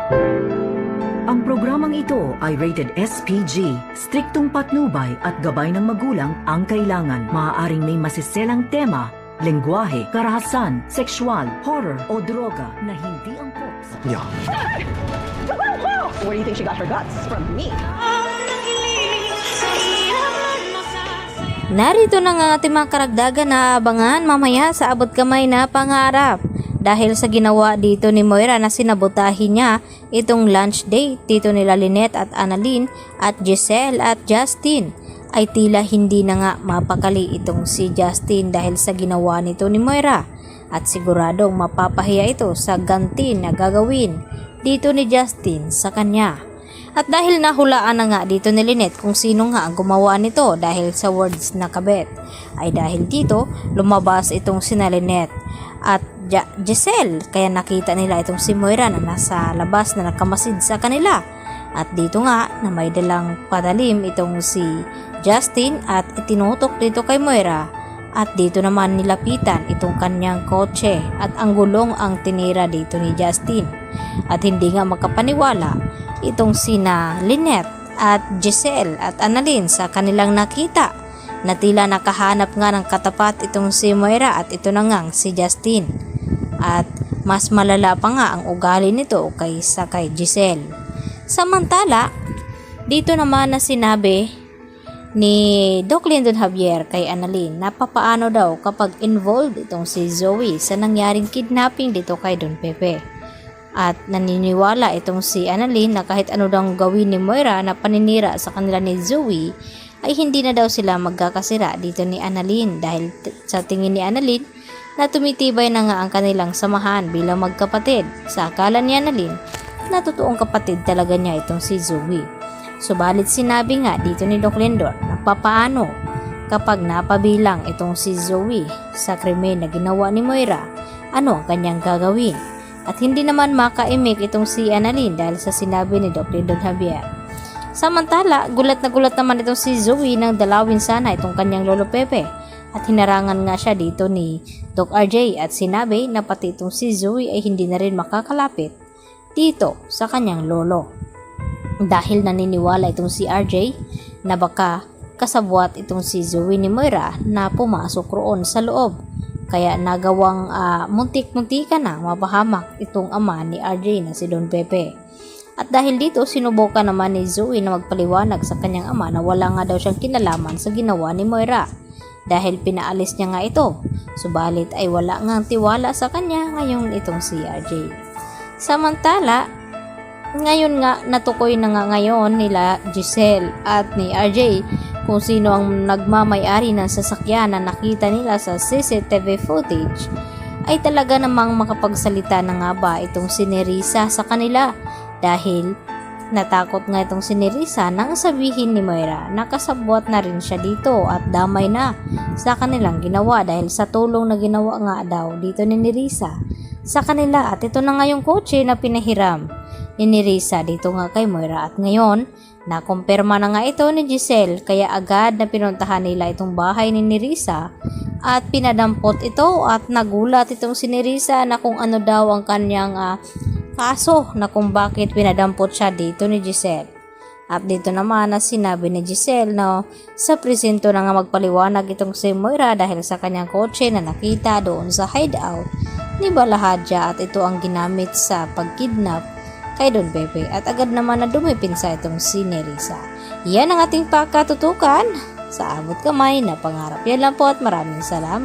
Ang programang ito ay rated SPG. Striktong patnubay at gabay ng magulang ang kailangan. Maaaring may masiselang tema, lengguwahe, karahasan, sexual, horror o droga na hindi angkop sa... Yeah. Where do you think she got her guts? From me. Narito na nga ang ating mga karagdagan na abangan mamaya sa abot kamay na pangarap. Dahil sa ginawa dito ni Moira na sinabotahin niya itong lunch date dito nila Lynette at Annalyn at Giselle at Justin, ay tila hindi na nga mapakali itong si Justin dahil sa ginawa nito ni Moira, at siguradong mapapahiya ito sa ganti na gagawin dito ni Justin sa kanya. At dahil nahulaan na nga dito ni Lynette kung sino nga ang gumawa nito dahil sa words na kabet, ay dahil dito lumabas itong sina Lynette at Giselle, kaya nakita nila itong si Moira na nasa labas na nakamasid sa kanila. At dito nga na may dalang padalim itong si Justin at itinutok dito kay Moira, at dito naman nilapitan itong kanyang kotse at ang gulong ang tinira dito ni Justin. At hindi nga makapaniwala itong sina Lynette at Giselle at Annalyn sa kanilang nakita na tila nakahanap nga ng katapat itong si Moira at ito na ngang si Justin. At mas malala pa nga ang ugali nito kaysa kay Giselle. Samantala, dito naman na sinabi ni Doc Lyndon Javier kay Annalyn na papaano daw kapag involved itong si Zoe sa nangyaring kidnapping dito kay Don Pepe. At naniniwala itong si Annalyn na kahit ano daw gawin ni Moira na paninira sa kanila ni Zoe, ay hindi na daw sila magkakasira dito ni Annalyn dahil sa tingin ni Annalyn na tumitibay na nga ang kanilang samahan bilang magkapatid. Sa akala ni Annalyn na totoong kapatid talaga niya itong si Zoe. Subalit sinabi nga dito ni Doc Lyndon na papaano kapag napabilang itong si Zoe sa krimen na ginawa ni Moira, ano ang kanyang gagawin. At hindi naman makaimik itong si Annalyn dahil sa sinabi ni Doc Lyndon Javier. Samantala, gulat na gulat naman itong si Zoe nang dalawin sana itong kanyang lolo Pepe. At hinarangan nga siya dito ni Doc RJ at sinabi na pati itong si Zoe ay hindi na rin makakalapit dito sa kanyang lolo. Dahil naniniwala itong si RJ na baka kasabwat itong si Zoe ni Moira na pumasok roon sa loob. Kaya nagawang muntik-muntika na mapahamak itong ama ni RJ na si Don Pepe. At dahil dito sinubukan naman ni Zoe na magpaliwanag sa kanyang ama na wala nga daw siyang kinalaman sa ginawa ni Moira dahil pinaalis niya nga ito. Subalit ay wala nga tiwala sa kanya ngayon itong si RJ. Samantala, ngayon nga natukoy na nga ngayon nila Giselle at ni RJ kung sino ang nagmamay-ari ng sasakyan na nakita nila sa CCTV footage, ay talaga namang makapagsalita na nga ba itong si Nerissa sa kanila dahil natakot nga itong si Nerissa nang sabihin ni Moira na kasabwat na rin siya dito at damay na sa kanilang ginawa dahil sa tulong na ginawa nga daw dito ni Nerissa sa kanila. At ito na nga yung kotse na pinahiram ni Nerissa dito nga kay Moira, at ngayon nakumpirma na nga ito ni Giselle kaya agad na pinuntahan nila itong bahay ni Nerissa at pinadampot ito at nagulat itong si Nerissa na kung ano daw ang kanyang kaso na kung bakit pinadampot siya dito ni Giselle. At dito naman na sinabi ni Giselle na sa presinto na nga magpaliwanag itong si Moira dahil sa kanyang kotse na nakita doon sa hideout ni Balahadja at ito ang ginamit sa pagkidnap kay Don Pepe, at agad naman na dumipinsa itong si Nerissa. Yan ang ating pakatutukan sa abot kamay na pangarap. Yan lang po at maraming salamat.